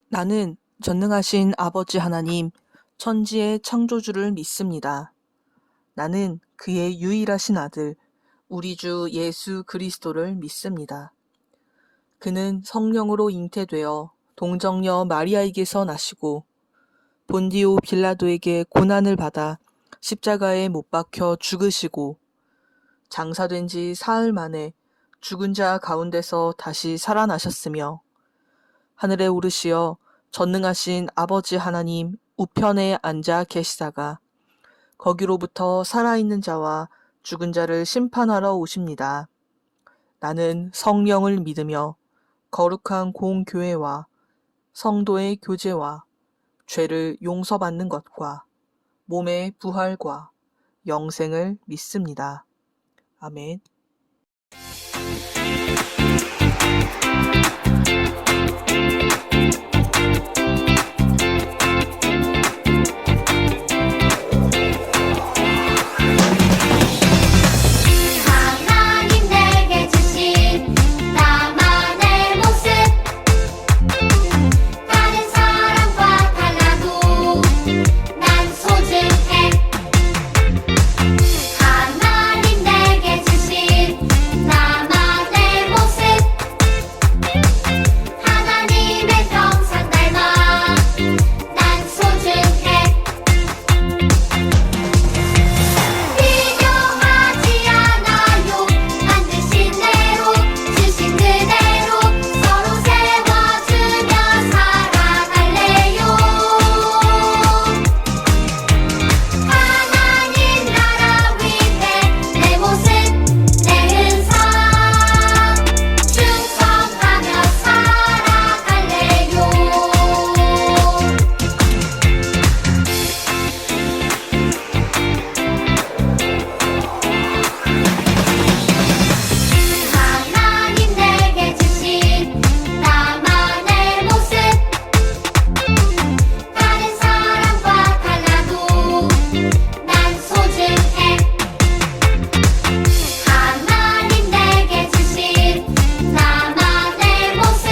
나는 전능하신 아버지 하나님, 천지의 창조주를 믿습니다. 나는 그의 유일하신 아들, 우리 주 예수 그리스도를 믿습니다. 그는 성령으로 잉태되어 동정녀 마리아에게서 나시고 본디오 빌라도에게 고난을 받아 십자가에 못 박혀 죽으시고 장사된 지 사흘 만에 죽은 자 가운데서 다시 살아나셨으며 하늘에 오르시어 전능하신 아버지 하나님 우편에 앉아 계시다가 거기로부터 살아있는 자와 죽은 자를 심판하러 오십니다. 나는 성령을 믿으며 거룩한 공교회와 성도의 교제와 죄를 용서받는 것과 몸의 부활과 영생을 믿습니다. 아멘. 하나님 내게 주신 나만의 모습 다른 사람과 달라도 난 소중해. 하나님 내게 주신 나만의 모습 하나님의 형상 닮아 난 소중해. 비교하지 않아요. 만드신 대로 주신 그대로 서로 세워주며 살아갈래요. 하나님 나라 위해 내 모습 내 흔상 충성하며 살아갈래요. 하나님 내게 주신 나만의 모습 다른 사람과 달라도 난 소중해. 하나님 내게 주신 나만의 모습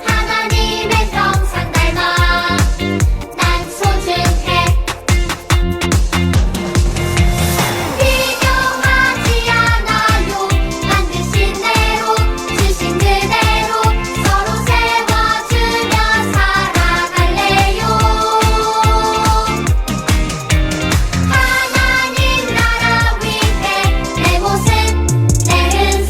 하나님의 형상 닮아 난 소중해. 비교하지 않아요. 만드신 대로 주신 그대로 서로 세워주며 살아갈래요. 하나님 나라 위해 내 모습 내 흔상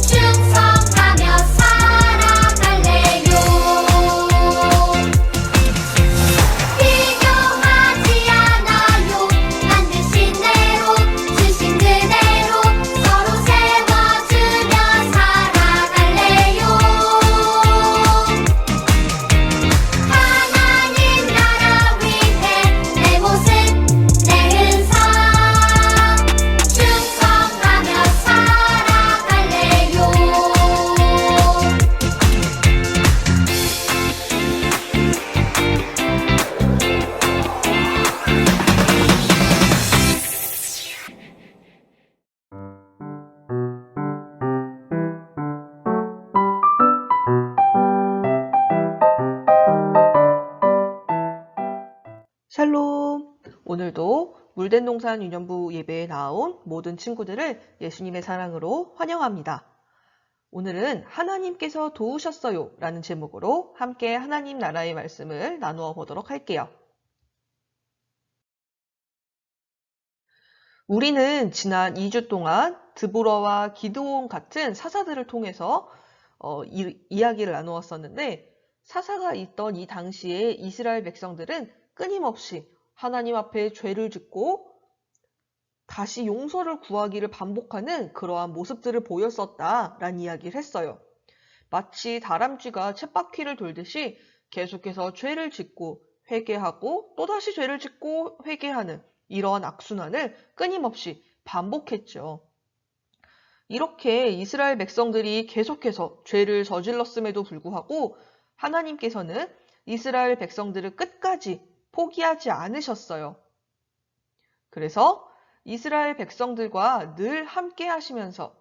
충성하며 살아갈래요. 비교하지 않아요. 만드신 대로 주신 그대로 서로 세워주며 살아갈래요. 하나님 나라 위해 내 모습 내 흔상 충성하며 살아갈래요. 샬롬! 오늘도 물된 동산 유년부 예배에 나온 모든 친구들을 예수님의 사랑으로 환영합니다. 오늘은 하나님께서 도우셨어요 라는 제목으로 함께 하나님 나라의 말씀을 나누어 보도록 할게요. 우리는 지난 2주 동안 드보라와 기드온 같은 사사들을 통해서 이야기를 나누었었는데 사사가 있던 이 당시에 이스라엘 백성들은 끊임없이 하나님 앞에 죄를 짓고 다시 용서를 구하기를 반복하는 그러한 모습들을 보였었다라는 이야기를 했어요. 마치 다람쥐가 쳇바퀴를 돌듯이 계속해서 죄를 짓고 회개하고 또다시 죄를 짓고 회개하는 이러한 악순환을 끊임없이 반복했죠. 이렇게 이스라엘 백성들이 계속해서 죄를 저질렀음에도 불구하고 하나님께서는 이스라엘 백성들을 끝까지 포기하지 않으셨어요. 그래서 이스라엘 백성들과 늘 함께 하시면서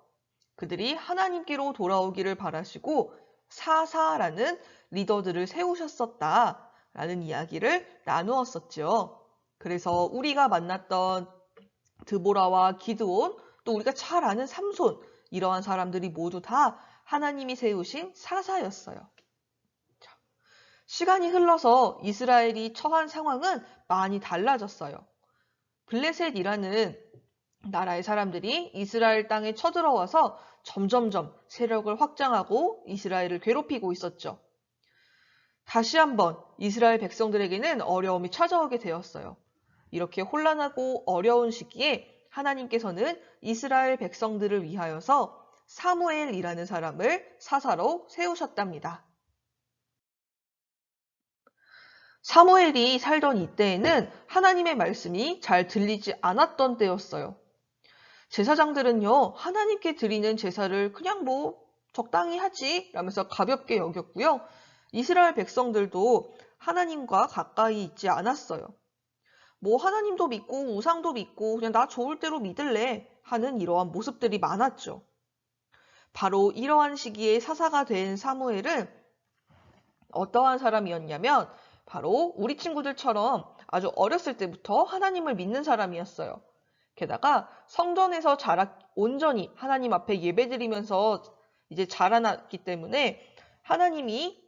그들이 하나님께로 돌아오기를 바라시고 사사라는 리더들을 세우셨었다라는 이야기를 나누었었죠. 그래서 우리가 만났던 드보라와 기드온, 또 우리가 잘 아는 삼손, 이러한 사람들이 모두 다 하나님이 세우신 사사였어요. 시간이 흘러서 이스라엘이 처한 상황은 많이 달라졌어요. 블레셋이라는 나라의 사람들이 이스라엘 땅에 쳐들어와서 점점점 세력을 확장하고 이스라엘을 괴롭히고 있었죠. 다시 한번 이스라엘 백성들에게는 어려움이 찾아오게 되었어요. 이렇게 혼란하고 어려운 시기에 하나님께서는 이스라엘 백성들을 위하여서 사무엘이라는 사람을 사사로 세우셨답니다. 사무엘이 살던 이때에는 하나님의 말씀이 잘 들리지 않았던 때였어요. 제사장들은요, 하나님께 드리는 제사를 그냥 적당히 하지 라면서 가볍게 여겼고요. 이스라엘 백성들도 하나님과 가까이 있지 않았어요. 하나님도 믿고 우상도 믿고 그냥 나 좋을 대로 믿을래 하는 이러한 모습들이 많았죠. 바로 이러한 시기에 사사가 된 사무엘은 어떠한 사람이었냐면 바로 우리 친구들처럼 아주 어렸을 때부터 하나님을 믿는 사람이었어요. 게다가 성전에서 온전히 하나님 앞에 예배드리면서 이제 자라났기 때문에 하나님이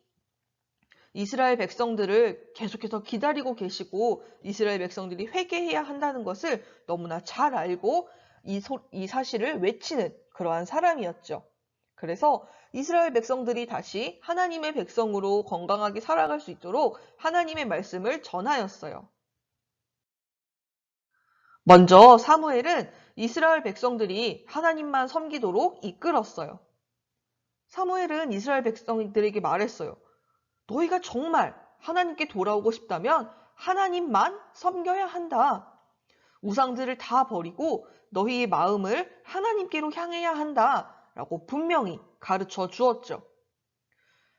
이스라엘 백성들을 계속해서 기다리고 계시고 이스라엘 백성들이 회개해야 한다는 것을 너무나 잘 알고 이 사실을 외치는 그러한 사람이었죠. 그래서 이스라엘 백성들이 다시 하나님의 백성으로 건강하게 살아갈 수 있도록 하나님의 말씀을 전하였어요. 먼저 사무엘은 이스라엘 백성들이 하나님만 섬기도록 이끌었어요. 사무엘은 이스라엘 백성들에게 말했어요. 너희가 정말 하나님께 돌아오고 싶다면 하나님만 섬겨야 한다. 우상들을 다 버리고 너희의 마음을 하나님께로 향해야 한다. 라고 분명히 가르쳐 주었죠.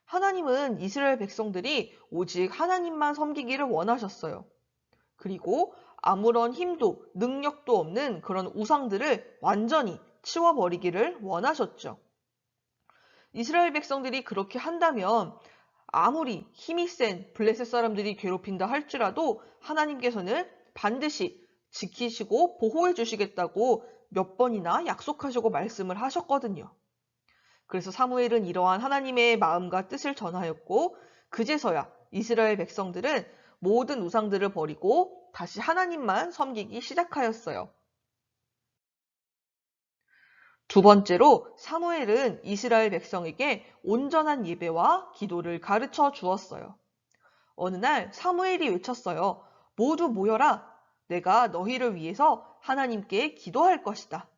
하나님은 이스라엘 백성들이 오직 하나님만 섬기기를 원하셨어요. 그리고 아무런 힘도 능력도 없는 그런 우상들을 완전히 치워버리기를 원하셨죠. 이스라엘 백성들이 그렇게 한다면 아무리 힘이 센 블레셋 사람들이 괴롭힌다 할지라도 하나님께서는 반드시 지키시고 보호해 주시겠다고 몇 번이나 약속하시고 말씀을 하셨거든요. 그래서 사무엘은 이러한 하나님의 마음과 뜻을 전하였고 그제서야 이스라엘 백성들은 모든 우상들을 버리고 다시 하나님만 섬기기 시작하였어요. 두 번째로 사무엘은 이스라엘 백성에게 온전한 예배와 기도를 가르쳐 주었어요. 어느 날 사무엘이 외쳤어요. 모두 모여라. 내가 너희를 위해서 하나님께 기도할 것이다.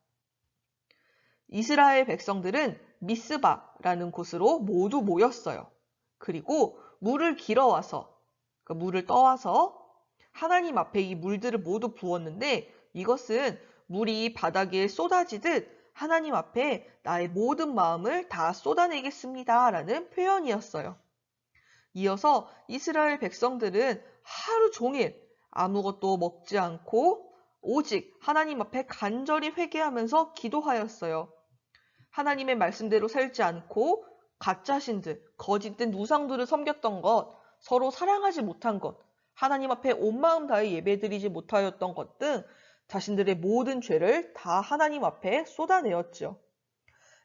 이스라엘 백성들은 미스바라는 곳으로 모두 모였어요. 그리고 물을 물을 떠와서 하나님 앞에 이 물들을 모두 부었는데 이것은 물이 바닥에 쏟아지듯 하나님 앞에 나의 모든 마음을 다 쏟아내겠습니다. 라는 표현이었어요. 이어서 이스라엘 백성들은 하루 종일 아무것도 먹지 않고 오직 하나님 앞에 간절히 회개하면서 기도하였어요. 하나님의 말씀대로 살지 않고 가짜 신들, 거짓된 우상들을 섬겼던 것, 서로 사랑하지 못한 것, 하나님 앞에 온 마음 다해 예배드리지 못하였던 것 등 자신들의 모든 죄를 다 하나님 앞에 쏟아내었죠.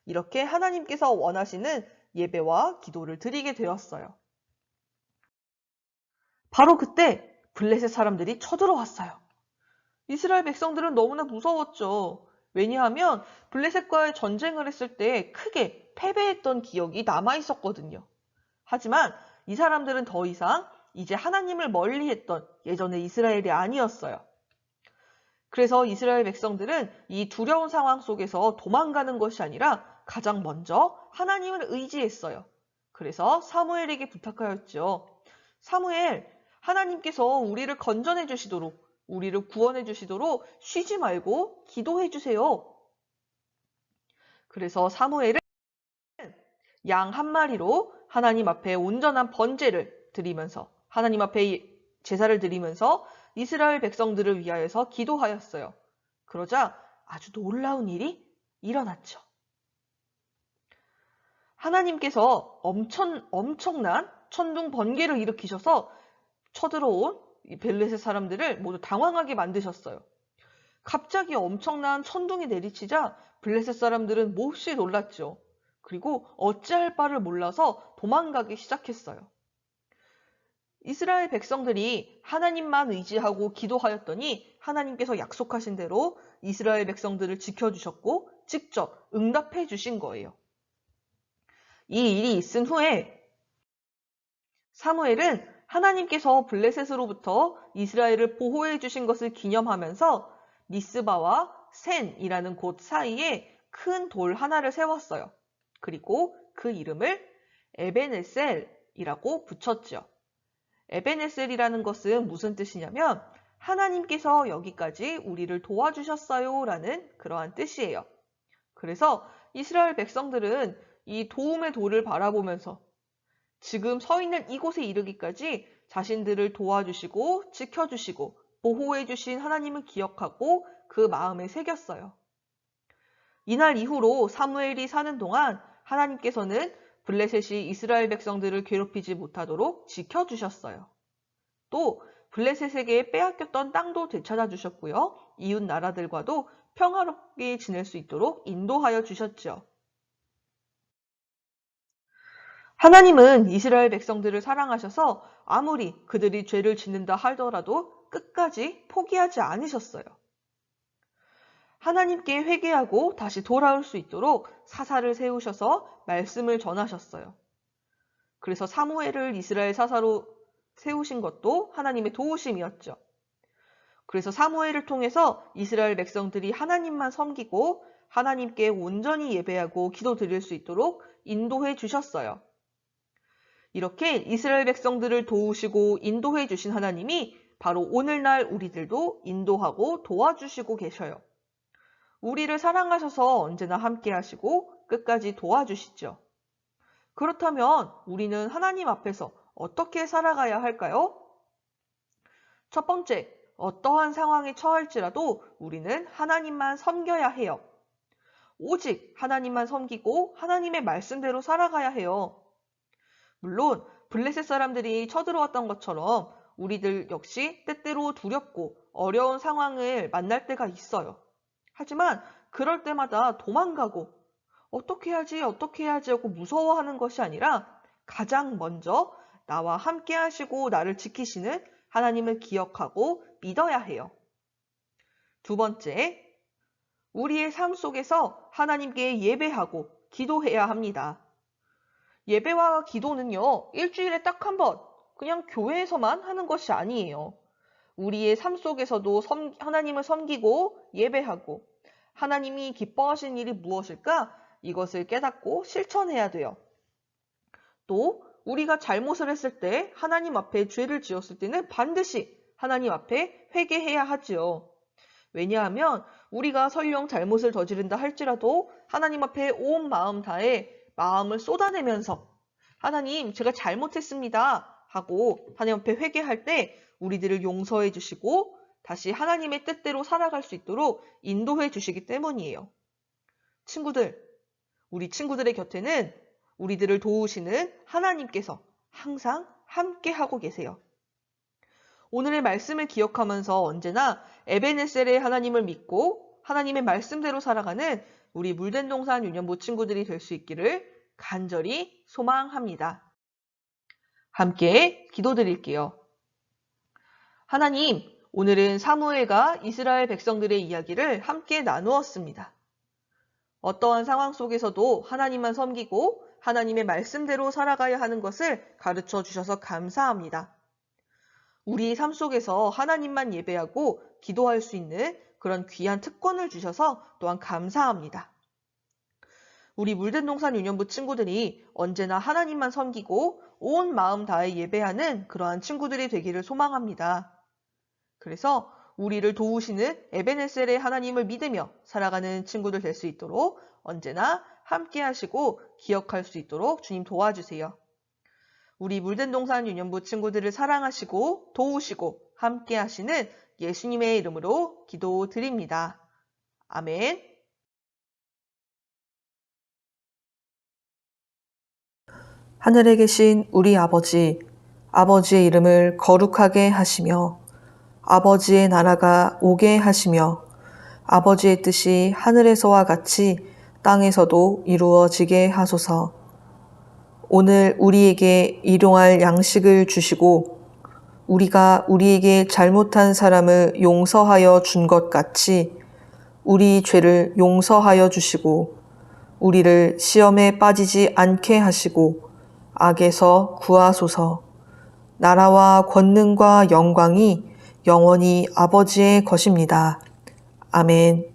이렇게 하나님께서 원하시는 예배와 기도를 드리게 되었어요. 바로 그때 블레셋 사람들이 쳐들어왔어요. 이스라엘 백성들은 너무나 무서웠죠. 왜냐하면 블레셋과의 전쟁을 했을 때 크게 패배했던 기억이 남아있었거든요. 하지만 이 사람들은 더 이상 이제 하나님을 멀리했던 예전의 이스라엘이 아니었어요. 그래서 이스라엘 백성들은 이 두려운 상황 속에서 도망가는 것이 아니라 가장 먼저 하나님을 의지했어요. 그래서 사무엘에게 부탁하였죠. 사무엘, 하나님께서 우리를 건져내 주시도록, 우리를 구원해 주시도록 쉬지 말고 기도해 주세요. 그래서 사무엘은 양 한 마리로 하나님 앞에 온전한 번제를 드리면서 하나님 앞에 제사를 드리면서 이스라엘 백성들을 위하여서 기도하였어요. 그러자 아주 놀라운 일이 일어났죠. 하나님께서 엄청난 천둥 번개를 일으키셔서 쳐들어온 이 블레셋 사람들을 모두 당황하게 만드셨어요. 갑자기 엄청난 천둥이 내리치자 블레셋 사람들은 몹시 놀랐죠. 그리고 어찌할 바를 몰라서 도망가기 시작했어요. 이스라엘 백성들이 하나님만 의지하고 기도하였더니 하나님께서 약속하신 대로 이스라엘 백성들을 지켜주셨고 직접 응답해 주신 거예요. 이 일이 있은 후에 사무엘은 하나님께서 블레셋으로부터 이스라엘을 보호해 주신 것을 기념하면서 미스바와 센이라는 곳 사이에 큰 돌 하나를 세웠어요. 그리고 그 이름을 에벤에셀이라고 붙였죠. 에벤에셀이라는 것은 무슨 뜻이냐면 하나님께서 여기까지 우리를 도와주셨어요 라는 그러한 뜻이에요. 그래서 이스라엘 백성들은 이 도움의 돌을 바라보면서 지금 서 있는 이곳에 이르기까지 자신들을 도와주시고 지켜주시고 보호해주신 하나님을 기억하고 그 마음에 새겼어요. 이날 이후로 사무엘이 사는 동안 하나님께서는 블레셋이 이스라엘 백성들을 괴롭히지 못하도록 지켜주셨어요. 또 블레셋에게 빼앗겼던 땅도 되찾아 주셨고요. 이웃 나라들과도 평화롭게 지낼 수 있도록 인도하여 주셨죠. 하나님은 이스라엘 백성들을 사랑하셔서 아무리 그들이 죄를 짓는다 하더라도 끝까지 포기하지 않으셨어요. 하나님께 회개하고 다시 돌아올 수 있도록 사사를 세우셔서 말씀을 전하셨어요. 그래서 사무엘을 이스라엘 사사로 세우신 것도 하나님의 도우심이었죠. 그래서 사무엘을 통해서 이스라엘 백성들이 하나님만 섬기고 하나님께 온전히 예배하고 기도드릴 수 있도록 인도해 주셨어요. 이렇게 이스라엘 백성들을 도우시고 인도해 주신 하나님이 바로 오늘날 우리들도 인도하고 도와주시고 계셔요. 우리를 사랑하셔서 언제나 함께 하시고 끝까지 도와주시죠. 그렇다면 우리는 하나님 앞에서 어떻게 살아가야 할까요? 첫 번째, 어떠한 상황에 처할지라도 우리는 하나님만 섬겨야 해요. 오직 하나님만 섬기고 하나님의 말씀대로 살아가야 해요. 물론 블레셋 사람들이 쳐들어왔던 것처럼 우리들 역시 때때로 두렵고 어려운 상황을 만날 때가 있어요. 하지만 그럴 때마다 도망가고 어떻게 해야지 하고 무서워하는 것이 아니라 가장 먼저 나와 함께 하시고 나를 지키시는 하나님을 기억하고 믿어야 해요. 두 번째, 우리의 삶 속에서 하나님께 예배하고 기도해야 합니다. 예배와 기도는요, 일주일에 딱 한 번, 그냥 교회에서만 하는 것이 아니에요. 우리의 삶 속에서도 하나님을 섬기고 예배하고 하나님이 기뻐하시는 일이 무엇일까? 이것을 깨닫고 실천해야 돼요. 또 우리가 잘못을 했을 때 하나님 앞에 죄를 지었을 때는 반드시 하나님 앞에 회개해야 하지요. 왜냐하면 우리가 설령 잘못을 저지른다 할지라도 하나님 앞에 온 마음 다해 마음을 쏟아내면서 하나님 제가 잘못했습니다 하고 하나님 앞에 회개할 때 우리들을 용서해 주시고 다시 하나님의 뜻대로 살아갈 수 있도록 인도해 주시기 때문이에요. 친구들, 우리 친구들의 곁에는 우리들을 도우시는 하나님께서 항상 함께 하고 계세요. 오늘의 말씀을 기억하면서 언제나 에벤에셀의 하나님을 믿고 하나님의 말씀대로 살아가는 우리 물된 동산 유년부 친구들이 될 수 있기를 간절히 소망합니다. 함께 기도드릴게요. 하나님, 오늘은 사무엘과 이스라엘 백성들의 이야기를 함께 나누었습니다. 어떠한 상황 속에서도 하나님만 섬기고 하나님의 말씀대로 살아가야 하는 것을 가르쳐 주셔서 감사합니다. 우리 삶 속에서 하나님만 예배하고 기도할 수 있는 그런 귀한 특권을 주셔서 또한 감사합니다. 우리 물된 동산 유년부 친구들이 언제나 하나님만 섬기고 온 마음 다해 예배하는 그러한 친구들이 되기를 소망합니다. 그래서 우리를 도우시는 에벤에셀의 하나님을 믿으며 살아가는 친구들 될 수 있도록 언제나 함께 하시고 기억할 수 있도록 주님 도와주세요. 우리 물된 동산 유년부 친구들을 사랑하시고 도우시고 함께 하시는 예수님의 이름으로 기도드립니다. 아멘. 하늘에 계신 우리 아버지, 아버지의 이름을 거룩하게 하시며 아버지의 나라가 오게 하시며 아버지의 뜻이 하늘에서와 같이 땅에서도 이루어지게 하소서. 오늘 우리에게 일용할 양식을 주시고 우리가 우리에게 잘못한 사람을 용서하여 준 것 같이 우리 죄를 용서하여 주시고 우리를 시험에 빠지지 않게 하시고 악에서 구하소서. 나라와 권능과 영광이 영원히 아버지의 것입니다. 아멘.